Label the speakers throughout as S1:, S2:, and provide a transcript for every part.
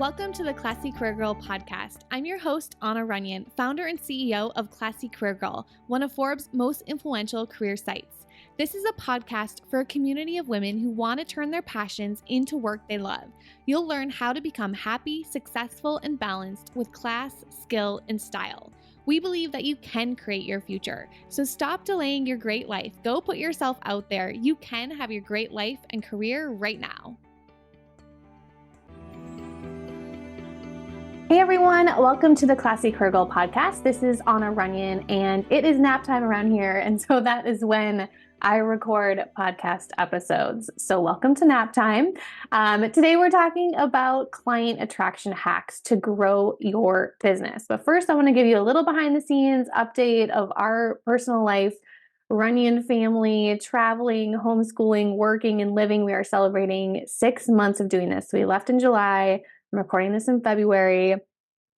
S1: Welcome to the Classy Career Girl podcast. I'm your host, Anna Runyon, founder and CEO of Classy Career Girl, one of Forbes' most influential career sites. This is a podcast for a community of women who want to turn their passions into work they love. You'll learn how to become happy, successful, and balanced with class, skill, and style. We believe that you can create your future. So stop delaying your great life. Go put yourself out there. You can have your great life and career right now. Hey everyone, welcome to the Classy Career Girl podcast. This is Anna Runyon and it is nap time around here. And so that is when I record podcast episodes. So welcome to nap time. Today we're talking about client attraction hacks to grow your business. But first I want to give you a little behind the scenes update of our personal life, Runyon family, traveling, homeschooling, working, and living. We are celebrating 6 months of doing this. So we left in July. I'm recording this in February.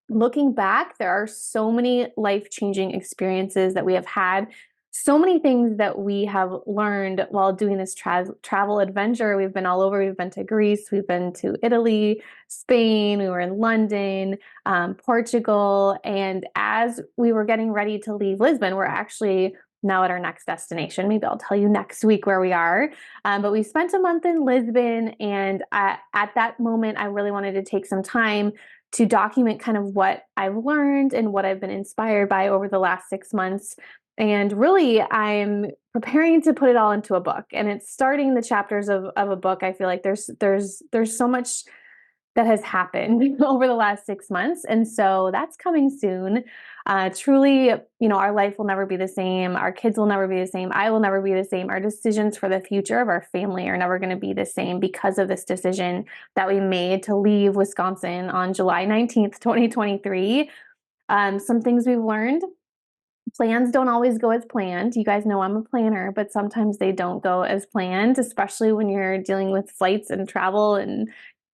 S1: Looking back, there are so many life-changing experiences that we have had, so many things that we have learned while doing this travel adventure. We've been all over. We've been to Greece, we've been to Italy, Spain, we were in London, Portugal, and as we were getting ready to leave Lisbon, we're actually now at our next destination. Maybe I'll tell you next week where we are. But we spent a month in Lisbon, and at that moment, I really wanted to take some time to document kind of what I've learned and what I've been inspired by over the last 6 months. And really, I'm preparing to put it all into a book. And it's starting the chapters of a book. I feel like there's so much that has happened over the last 6 months. And so that's coming soon. Truly, our life will never be the same. Our kids will never be the same. I will never be the same. Our decisions for the future of our family are never going to be the same because of this decision that we made to leave Wisconsin on July 19th, 2023. Some things we've learned. Plans don't always go as planned. You guys know I'm a planner, but sometimes they don't go as planned, especially when you're dealing with flights and travel and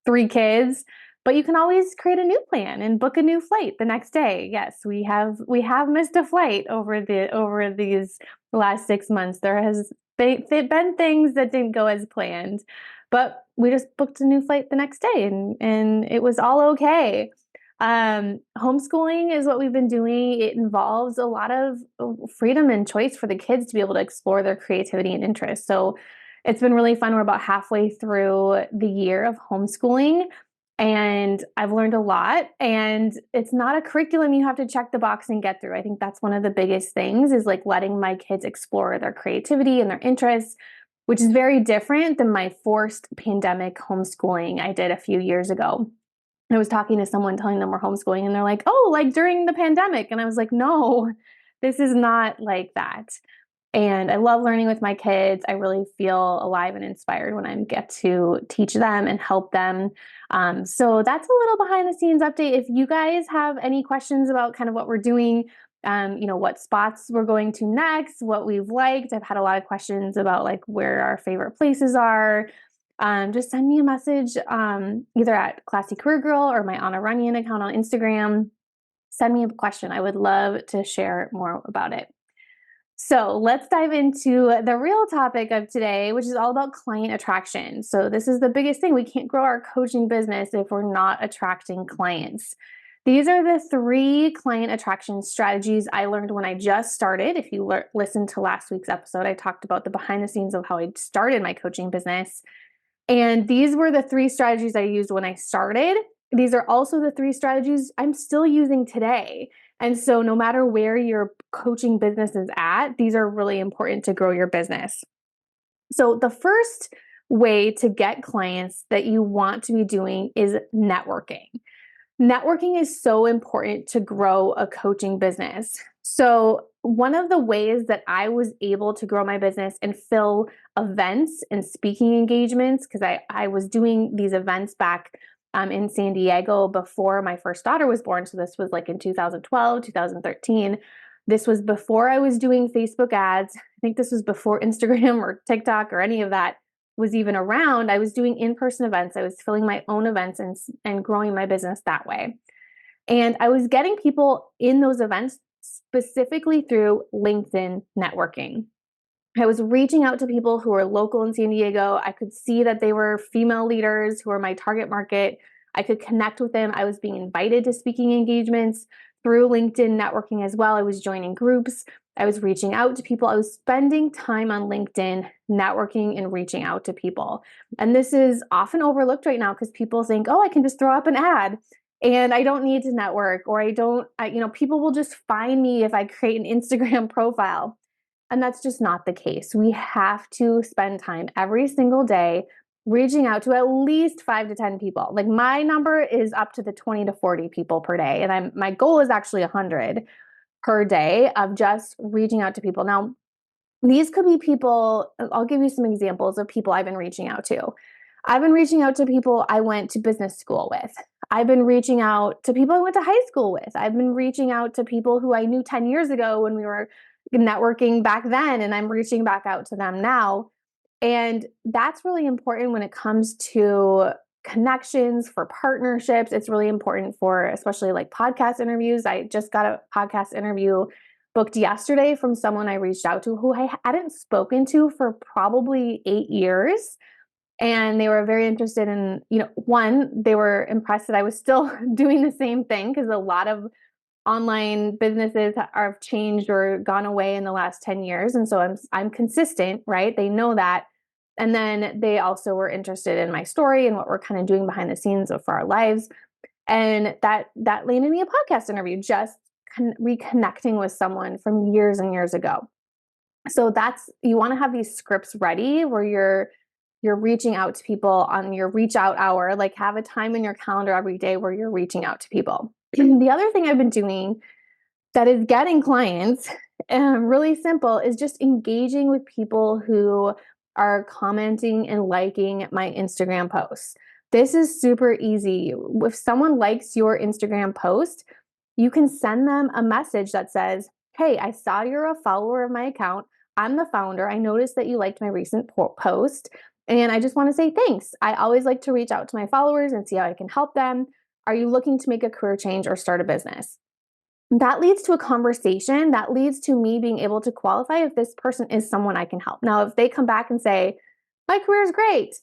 S1: 3 kids. But you can always create a new plan and book a new flight the next day. Yes, we have missed a flight over these last 6 months. There has been things that didn't go as planned, but we just booked a new flight the next day, and it was all okay. Homeschooling is what we've been doing. It involves a lot of freedom and choice for the kids to be able to explore their creativity and interests. So it's been really fun. We're about halfway through the year of homeschooling, and I've learned a lot. And it's not a curriculum you have to check the box and get through. I think that's one of the biggest things, is like letting my kids explore their creativity and their interests, which is very different than my forced pandemic homeschooling I did a few years ago. I was talking to someone telling them we're homeschooling, and they're like, oh, like during the pandemic. And I was like, no, this is not like that. And I love learning with my kids. I really feel alive and inspired when I get to teach them and help them. So that's a little behind the scenes update. If you guys have any questions about kind of what we're doing, what spots we're going to next, what we've liked. I've had a lot of questions about like where our favorite places are. Just send me a message either at Classy Career Girl or my Anna Runyon account on Instagram. Send me a question. I would love to share more about it. So let's dive into the real topic of today, which is all about client attraction. So this is the biggest thing. We can't grow our coaching business if we're not attracting clients. These are the 3 client attraction strategies I learned when I just started. If you listened to last week's episode, I talked about the behind the scenes of how I started my coaching business. And these were the 3 strategies I used when I started. These are also the 3 strategies I'm still using today. And so no matter where your coaching business is at, these are really important to grow your business. So the first way to get clients that you want to be doing is networking. Networking is so important to grow a coaching business. So one of the ways that I was able to grow my business and fill events and speaking engagements, because I was doing these events back in San Diego before my first daughter was born. So this was like in 2012, 2013. This was before I was doing Facebook ads. I think this was before Instagram or TikTok or any of that was even around. I was doing in-person events. I was filling my own events and growing my business that way. And I was getting people in those events specifically through LinkedIn networking. I was reaching out to people who were local in San Diego. I could see that they were female leaders who were my target market. I could connect with them. I was being invited to speaking engagements through LinkedIn networking as well. I was joining groups. I was reaching out to people. I was spending time on LinkedIn networking and reaching out to people. And this is often overlooked right now because people think, oh, I can just throw up an ad and I don't need to network, or people will just find me if I create an Instagram profile. And that's just not the case. We have to spend time every single day reaching out to at least 5 to 10 people. Like my number is up to the 20 to 40 people per day. And my goal is actually 100 per day of just reaching out to people. Now, these could be people, I'll give you some examples of people I've been reaching out to. I've been reaching out to people I went to business school with. I've been reaching out to people I went to high school with. I've been reaching out to people who I knew 10 years ago when we were networking back then, and I'm reaching back out to them now. And that's really important when it comes to connections, for partnerships. It's really important for especially like podcast interviews. I just got a podcast interview booked yesterday from someone I reached out to who I hadn't spoken to for probably 8 years. And they were very interested in, one, they were impressed that I was still doing the same thing because a lot of online businesses have changed or gone away in the last 10 years. And so I'm consistent, right? They know that. And then they also were interested in my story and what we're kind of doing behind the scenes for our lives. And that landed me a podcast interview, just reconnecting with someone from years and years ago. So you want to have these scripts ready where you're reaching out to people on your reach out hour, like have a time in your calendar every day where you're reaching out to people. The other thing I've been doing that is getting clients, really simple, is just engaging with people who are commenting and liking my Instagram posts. This is super easy. If someone likes your Instagram post, you can send them a message that says, hey, I saw you're a follower of my account. I'm the founder. I noticed that you liked my recent post, and I just want to say thanks. I always like to reach out to my followers and see how I can help them. Are you looking to make a career change or start a business? That leads to a conversation. That leads to me being able to qualify if this person is someone I can help. Now, if they come back and say, my career is great,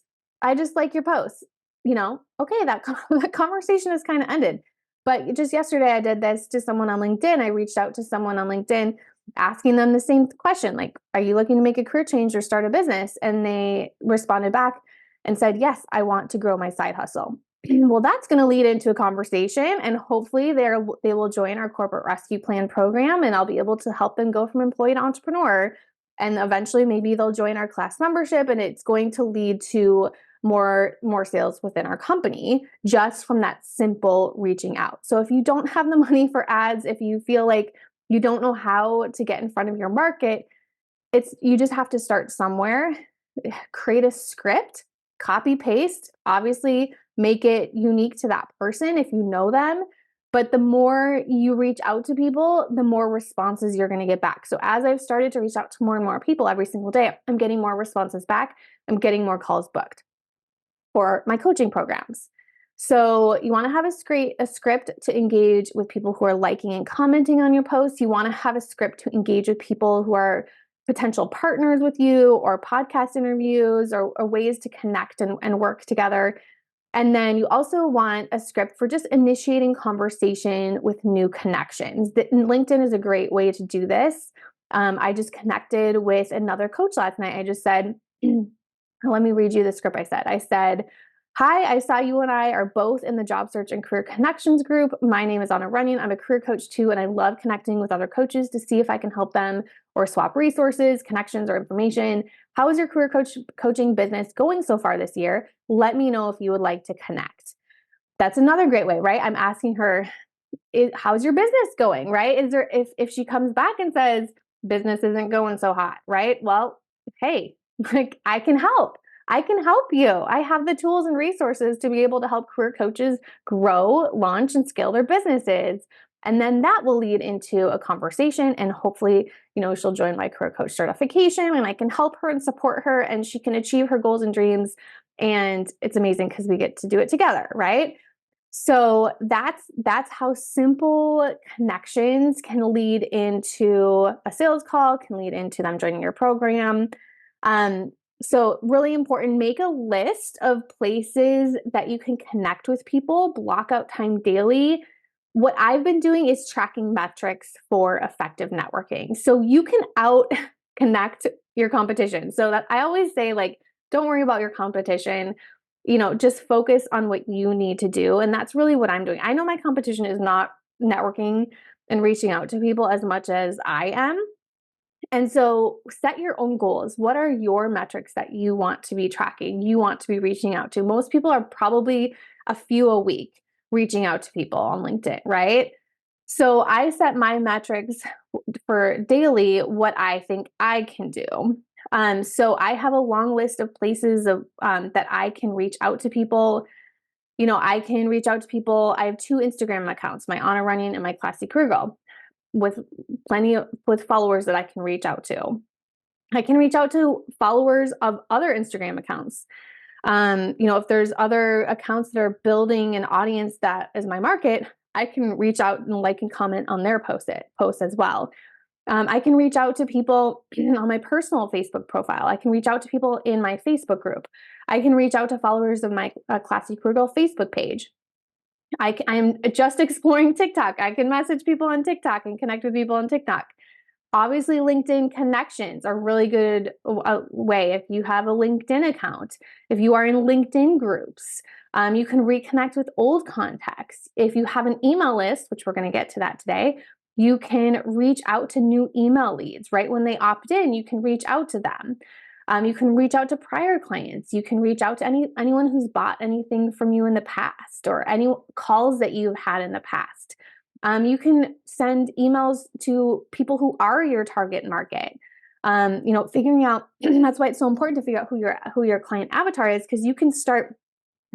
S1: I just like your posts, okay, that conversation is kind of ended. But just yesterday, I did this to someone on LinkedIn. I reached out to someone on LinkedIn asking them the same question, like, are you looking to make a career change or start a business? And they responded back and said, yes, I want to grow my side hustle. Well, that's going to lead into a conversation, and hopefully they will join our corporate rescue plan program, and I'll be able to help them go from employee to entrepreneur. And eventually maybe they'll join our class membership, and it's going to lead to more sales within our company just from that simple reaching out. So if you don't have the money for ads, if you feel like you don't know how to get in front of your market, you just have to start somewhere, create a script, copy paste, obviously make it unique to that person if you know them. But the more you reach out to people, the more responses you're going to get back. So as I've started to reach out to more and more people every single day, I'm getting more responses back. I'm getting more calls booked for my coaching programs. So you want to have a script to engage with people who are liking and commenting on your posts. You want to have a script to engage with people who are potential partners with you, or podcast interviews, or ways to connect and work together. And then you also want a script for just initiating conversation with new connections. LinkedIn is a great way to do this. I just connected with another coach last night. I just said, let me read you the script I said, hi, I saw you and I are both in the job search and career connections group. My name is Anna Runyon. I'm a career coach too, and I love connecting with other coaches to see if I can help them or swap resources, connections, or information. How is your career coaching business going so far this year? Let me know if you would like to connect. That's another great way, right? I'm asking her, how's your business going, right? If she comes back and says, business isn't going so hot, right? Well, hey, like I can help. I can help you. I have the tools and resources to be able to help career coaches grow, launch, and scale their businesses. And then that will lead into a conversation, and hopefully, she'll join my career coach certification, and I can help her and support her, and she can achieve her goals and dreams. And it's amazing because we get to do it together, right? So that's how simple connections can lead into a sales call, can lead into them joining your program. So really important, make a list of places that you can connect with people, block out time daily. What I've been doing is tracking metrics for effective networking. So you can out connect your competition. So that I always say, like, don't worry about your competition. Just focus on what you need to do. And that's really what I'm doing. I know my competition is not networking and reaching out to people as much as I am. And so set your own goals. What are your metrics that you want to be tracking, you want to be reaching out to? Most people are probably a few a week reaching out to people on LinkedIn, right? So I set my metrics for daily, what I think I can do. So I have a long list of places that I can reach out to people. I can reach out to people. I have 2 Instagram accounts, my On a Running and my Classy Career Girl, with with followers that I can reach out to. I can reach out to followers of other Instagram accounts. If there's other accounts that are building an audience that is my market, I can reach out and like and comment on their posts as well. I can reach out to people on my personal Facebook profile. I can reach out to people in my Facebook group. I can reach out to followers of my Classy Career Girl Facebook page. I'm just exploring TikTok. I can message people on TikTok and connect with people on TikTok. Obviously, LinkedIn connections are really good way. If you have a LinkedIn account, if you are in LinkedIn groups, you can reconnect with old contacts. If you have an email list, which we're going to get to that today, you can reach out to new email leads. Right when they opt in, you can reach out to them. You can reach out to prior clients. You can reach out to anyone who's bought anything from you in the past, or any calls that you've had in the past. You can send emails to people who are your target market. Figuring out that's why it's so important to figure out who your client avatar is, because you can start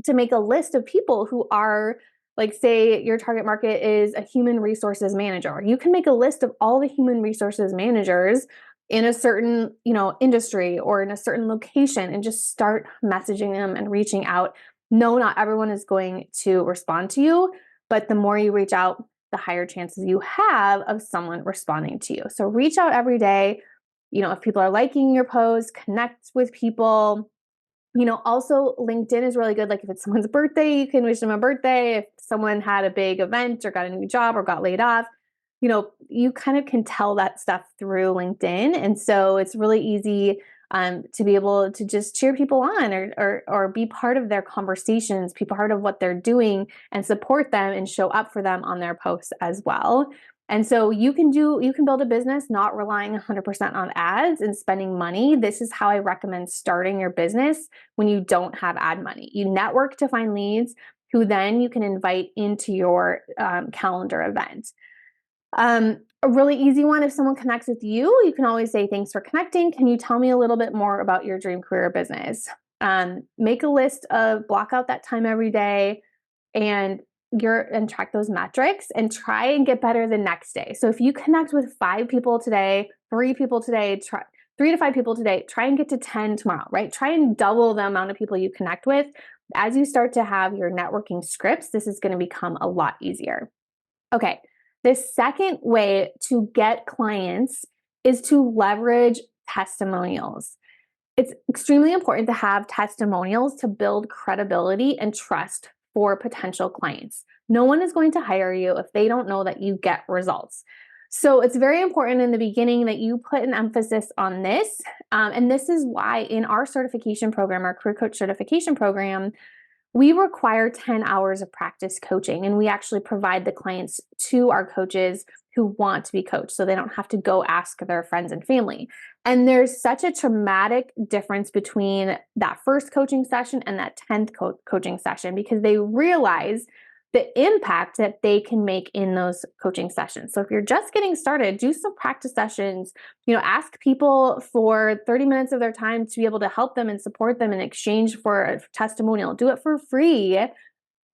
S1: to make a list of people who are, like, say your target market is a human resources manager. You can make a list of all the human resources managers in a certain, industry or in a certain location, and just start messaging them and reaching out. No, not everyone is going to respond to you, but the more you reach out, the higher chances you have of someone responding to you. So reach out every day. If people are liking your posts, connect with people. Also LinkedIn is really good. Like, if it's someone's birthday, you can wish them a birthday. If someone had a big event or got a new job or got laid off, you kind of can tell that stuff through LinkedIn. And so it's really easy to be able to just cheer people on, or be part of their conversations, be part of what they're doing, and support them and show up for them on their posts as well. And so you can build a business not relying 100% on ads and spending money. This is how I recommend starting your business when you don't have ad money. You network to find leads who then you can invite into your calendar event. A really easy one, if someone connects with you, you can always say, thanks for connecting. Can you tell me a little bit more about your dream career business? Make a list block out that time every day and track those metrics, and try and get better the next day. So if you connect with 5 people today, 3 people today, 3 to 5 people today, try and get to 10 tomorrow, right? Try and double the amount of people you connect with. As you start to have your networking scripts, this is going to become a lot easier. Okay. The second way to get clients is to leverage testimonials. It's extremely important to have testimonials to build credibility and trust for potential clients. No one is going to hire you if they don't know that you get results. So it's very important in the beginning that you put an emphasis on this. And this is why in our certification program, our career coach certification program, we require 10 hours of practice coaching, and we actually provide the clients to our coaches who want to be coached, so they don't have to go ask their friends and family. And there's such a dramatic difference between that first coaching session and that 10th coaching session, because they realize the impact that they can make in those coaching sessions. So if you're just getting started, do some practice sessions, ask people for 30 minutes of their time to be able to help them and support them in exchange for a testimonial. Do it for free.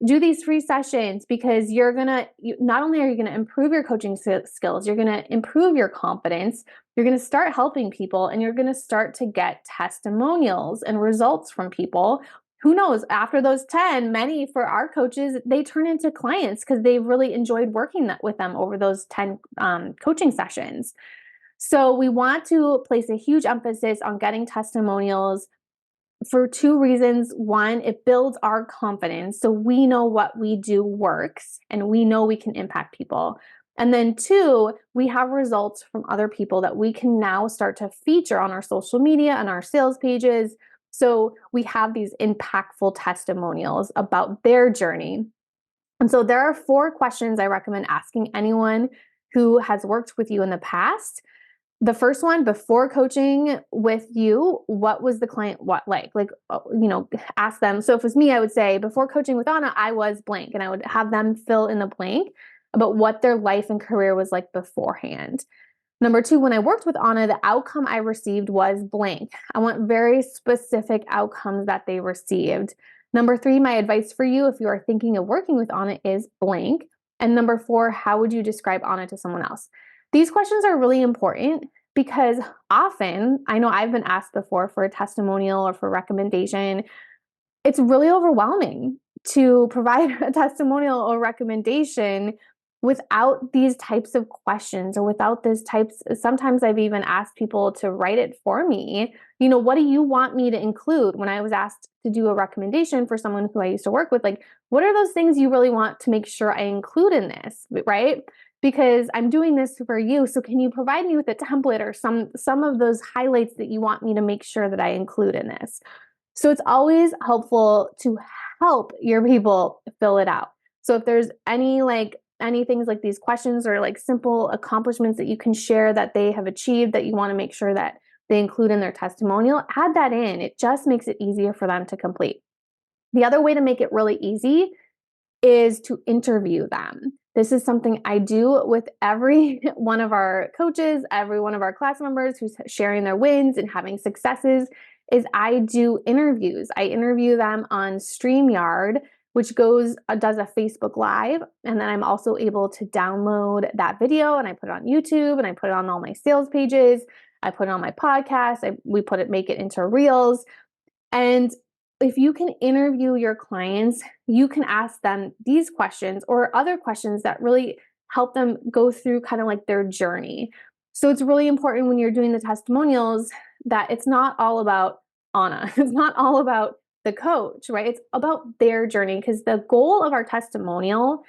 S1: Do these free sessions, because not only are you going to improve your coaching skills, you're going to improve your confidence, you're going to start helping people, and you're going to start to get testimonials and results from people. Who knows, after those 10, many for our coaches, they turn into clients because they've really enjoyed working with them over those 10 coaching sessions. So we want to place a huge emphasis on getting testimonials for two reasons. One, it builds our confidence. So we know what we do works and we know we can impact people. And then two, we have results from other people that we can now start to feature on our social media and our sales pages. So we have these impactful testimonials about their journey. And so there are 4 questions I recommend asking anyone who has worked with you in the past. The first one, before coaching with you, what was the client like? Ask them. So if it was me, I would say, before coaching with Anna, I was blank, and I would have them fill in the blank about what their life and career was like beforehand. Number 2, when I worked with Anna, the outcome I received was blank. I want very specific outcomes that they received. Number 3, my advice for you if you are thinking of working with Anna is blank. And number 4, how would you describe Anna to someone else? These questions are really important because often, I know I've been asked before for a testimonial or for recommendation. It's really overwhelming to provide a testimonial or recommendation without these types of questions or without these types. Sometimes I've even asked people to write it for me. What do you want me to include? When I was asked to do a recommendation for someone who I used to work with, like, what are those things you really want to make sure I include in this, right? Because I'm doing this for you. So can you provide me with a template or some of those highlights that you want me to make sure that I include in this? So it's always helpful to help your people fill it out. So if there's any things like these questions or like simple accomplishments that you can share that they have achieved that you want to make sure that they include in their testimonial, add that in. It just makes it easier for them to complete. The other way to make it really easy is to interview them. This is something I do with every one of our coaches, every one of our class members who's sharing their wins and having successes, is I do interviews. I interview them on StreamYard, which does a Facebook Live. And then I'm also able to download that video and I put it on YouTube and I put it on all my sales pages. I put it on my podcast. Make it into Reels. And if you can interview your clients, you can ask them these questions or other questions that really help them go through kind of like their journey. So it's really important when you're doing the testimonials that it's not all about Anna. It's not all about the coach, right? It's about their journey, because the goal of our testimonial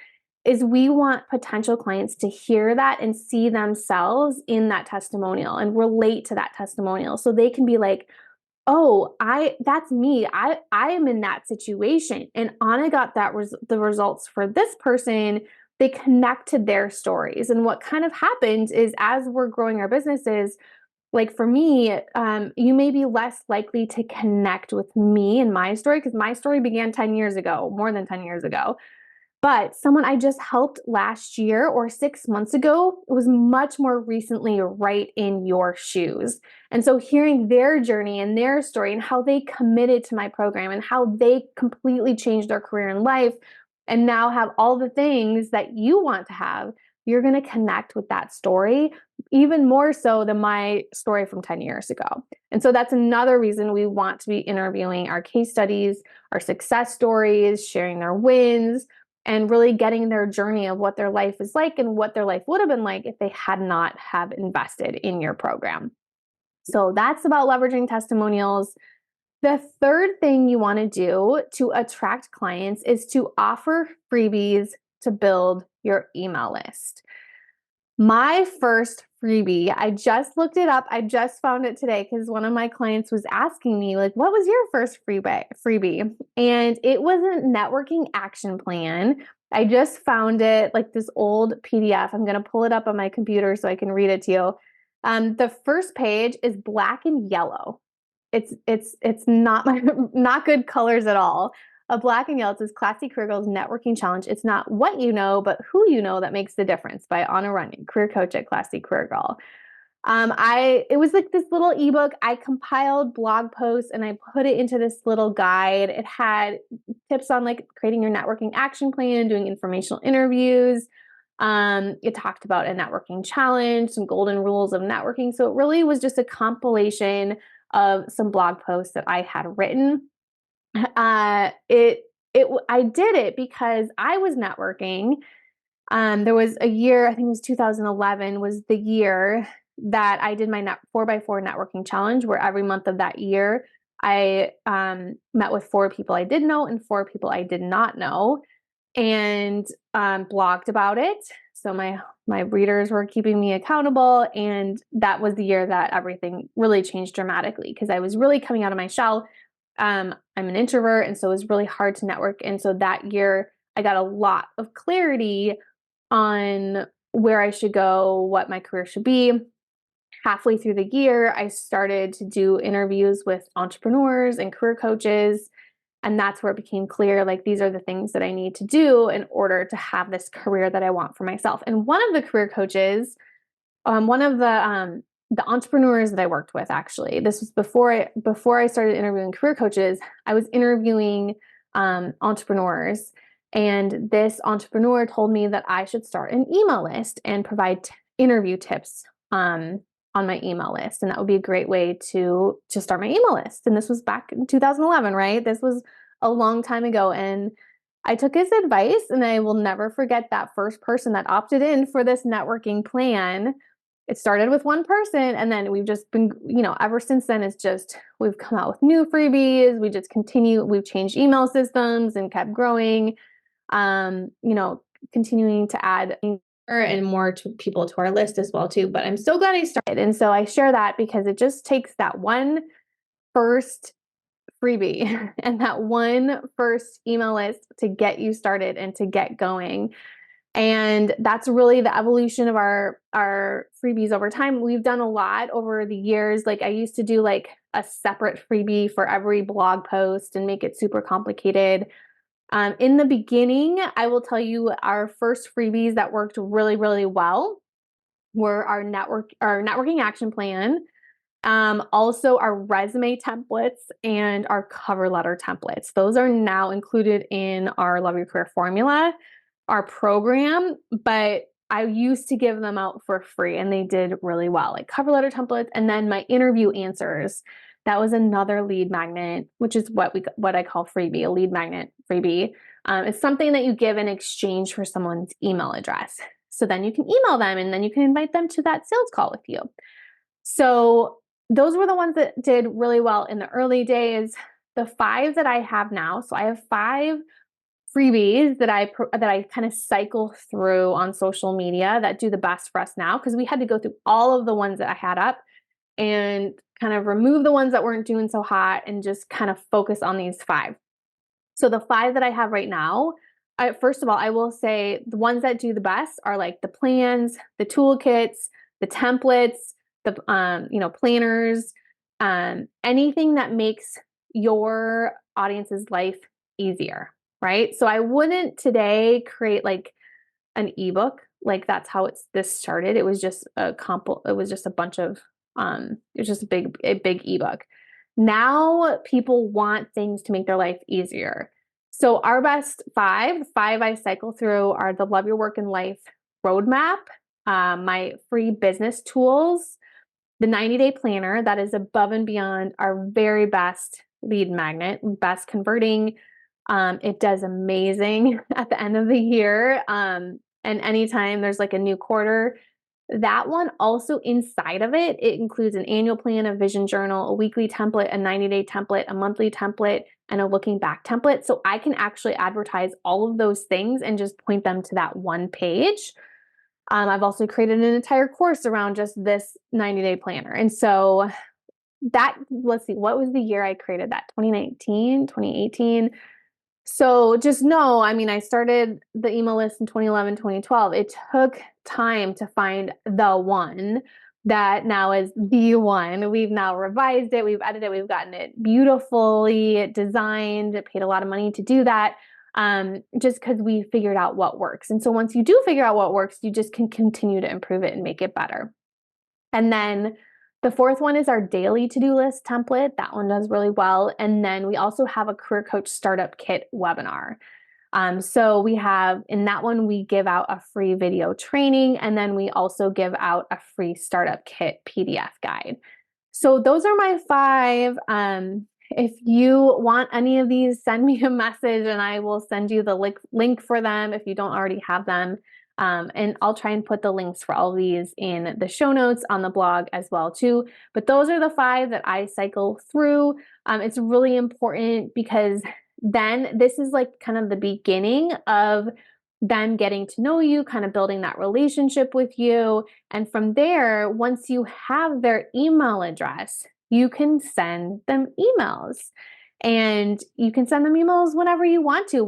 S1: is we want potential clients to hear that and see themselves in that testimonial and relate to that testimonial. So they can be like, oh, that's me. I am in that situation. And Anna got the results for this person. They connect to their stories. And what kind of happens is as we're growing our businesses, like for me, you may be less likely to connect with me and my story because my story began 10 years ago, more than 10 years ago. But someone I just helped last year or 6 months ago was much more recently right in your shoes. And so hearing their journey and their story and how they committed to my program and how they completely changed their career and life and now have all the things that you want to have, you're going to connect with that story even more so than my story from 10 years ago. And so that's another reason we want to be interviewing our case studies, our success stories, sharing their wins, and really getting their journey of what their life is like and what their life would have been like if they had not have invested in your program. So that's about leveraging testimonials. The third thing you want to do to attract clients is to offer freebies to build your email list. My first freebie, I just looked it up. I just found it today because one of my clients was asking me, like, what was your first freebie? And it was a networking action plan. I just found it, like this old PDF. I'm going to pull it up on my computer so I can read it to you. The first page is black and yellow. It's not not good colors at all. A black and yellow, it says Classy Career Girls Networking Challenge. It's not what you know, but who you know that makes the difference, by Anna Runyon, career coach at Classy Career Girl. It was like this little ebook. I compiled blog posts and I put it into this little guide. It had tips on like creating your networking action plan, doing informational interviews. It talked about a networking challenge, some golden rules of networking. So it really was just a compilation of some blog posts that I had written. I did it because I was networking. There was a year, I think it was 2011 was the year that I did my 4x4 networking challenge, where every month of that year, I met with 4 people I did know and 4 people I did not know, and blogged about it. So my readers were keeping me accountable, and that was the year that everything really changed dramatically, because I was really coming out of my shell. I'm an introvert, and so it was really hard to network. And so that year, I got a lot of clarity on where I should go, what my career should be. Halfway through the year, I started to do interviews with entrepreneurs and career coaches. And that's where it became clear, like, these are the things that I need to do in order to have this career that I want for myself. And one of the career coaches, one of the entrepreneurs that I worked with, actually, this was before I started interviewing career coaches. I was interviewing entrepreneurs, and this entrepreneur told me that I should start an email list and provide interview tips on my email list, and that would be a great way to start my email list. And this was back in 2011, right? This was a long time ago, and I took his advice, and I will never forget that first person that opted in for this networking plan. It started with one person, and then we've just been, ever since then, we've come out with new freebies. We just continue, we've changed email systems and kept growing, continuing to add and more to people to our list as well too. But I'm so glad I started. And so I share that because it just takes that one first freebie and that one first email list to get you started and to get going. And that's really the evolution of our freebies over time. We've done a lot over the years. Like, I used to do like a separate freebie for every blog post and make it super complicated. In the beginning, I will tell you, our first freebies that worked really, really well were our networking action plan, also our resume templates, and our cover letter templates. Those are now included in our Love Your Career Formula, our program, but I used to give them out for free, and they did really well, like cover letter templates. And then my interview answers, that was another lead magnet, which is what I call freebie, a lead magnet freebie. It's something that you give in exchange for someone's email address. So then you can email them, and then you can invite them to that sales call with you. So those were the ones that did really well in the early days. The 5 that I have now, so I have 5 freebies that I kind of cycle through on social media that do the best for us now, because we had to go through all of the ones that I had up and kind of remove the ones that weren't doing so hot and just kind of focus on these 5. So the 5 that I have right now, first of all, I will say the ones that do the best are like the plans, the toolkits, the templates, the planners, anything that makes your audience's life easier, right? So I wouldn't today create like an ebook. Like, that's how this started. It was just it was just a bunch of it was just a big ebook. Now people want things to make their life easier. So our best 5 I cycle through are the Love Your Work and Life roadmap, my free business tools, the 90-day planner that is above and beyond our very best lead magnet, best converting. It does amazing at the end of the year. And anytime there's like a new quarter, that one also, inside of it includes an annual plan, a vision journal, a weekly template, a 90-day template, a monthly template, and a looking back template. So I can actually advertise all of those things and just point them to that one page. I've also created an entire course around just this 90-day planner. And so let's see, what was the year I created that? 2019, 2018. So just know, I started the email list in 2011, 2012. It took time to find the one that now is the one. We've now revised it, we've edited it, we've gotten it beautifully designed, paid a lot of money to do that, just because we figured out what works. And so once you do figure out what works, you just can continue to improve it and make it better. And then the 4th one is our daily to-do list template. That one does really well. And then we also have a Career Coach Startup Kit webinar. So we have, in that one, we give out a free video training, and then we also give out a free startup kit PDF guide. So those are my 5. If you want any of these, send me a message and I will send you the link for them if you don't already have them. And I'll try and put the links for all of these in the show notes on the blog as well too. But those are the 5 that I cycle through. It's really important because then this is like kind of the beginning of them getting to know you, kind of building that relationship with you. And from there, once you have their email address, you can send them emails. And you can send them emails whenever you want to.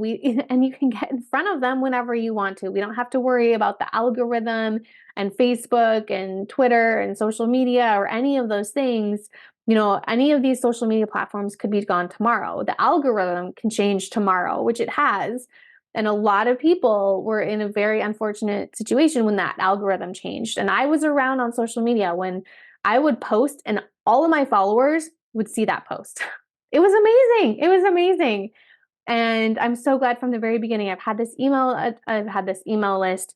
S1: And you can get in front of them whenever you want to. We don't have to worry about the algorithm and Facebook and Twitter and social media or any of those things. Any of these social media platforms could be gone tomorrow. The algorithm can change tomorrow, which it has. And a lot of people were in a very unfortunate situation when that algorithm changed. And I was around on social media when I would post and all of my followers would see that post. It was amazing. It was amazing. And I'm so glad from the very beginning I've had this email list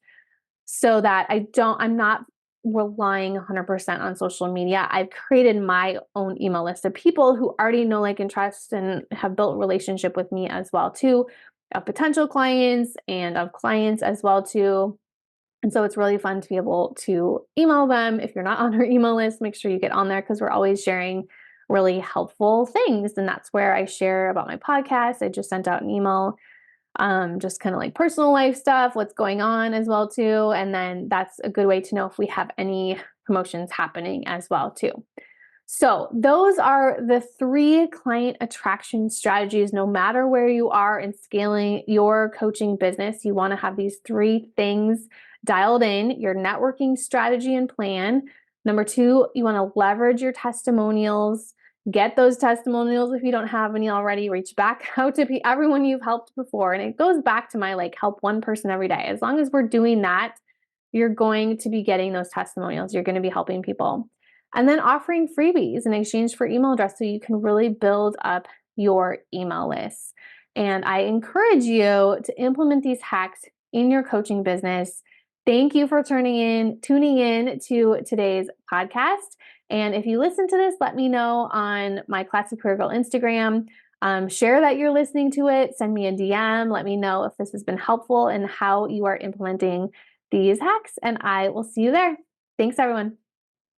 S1: so that I'm not relying 100% on social media. I've created my own email list of people who already know, like, and trust and have built a relationship with me as well too, of potential clients and of clients as well too. And so it's really fun to be able to email them. If you're not on our email list, make sure you get on there because we're always sharing really helpful things. And that's where I share about my podcast. I just sent out an email, just kind of like personal life stuff, what's going on as well too. And then that's a good way to know if we have any promotions happening as well too. So those are the 3 client attraction strategies. No matter where you are in scaling your coaching business, you want to have these 3 things dialed in: your networking strategy and plan. Number 2, you want to leverage your testimonials. Get those testimonials if you don't have any already. Reach back out to everyone you've helped before. And it goes back to my help one person every day. As long as we're doing that, you're going to be getting those testimonials. You're going to be helping people. And then offering freebies in exchange for email address so you can really build up your email list. And I encourage you to implement these hacks in your coaching business. Thank you for tuning in to today's podcast. And if you listen to this, let me know on my Classy Career Girl Instagram. Share that you're listening to it. Send me a DM. Let me know if this has been helpful and how you are implementing these hacks. And I will see you there. Thanks, everyone.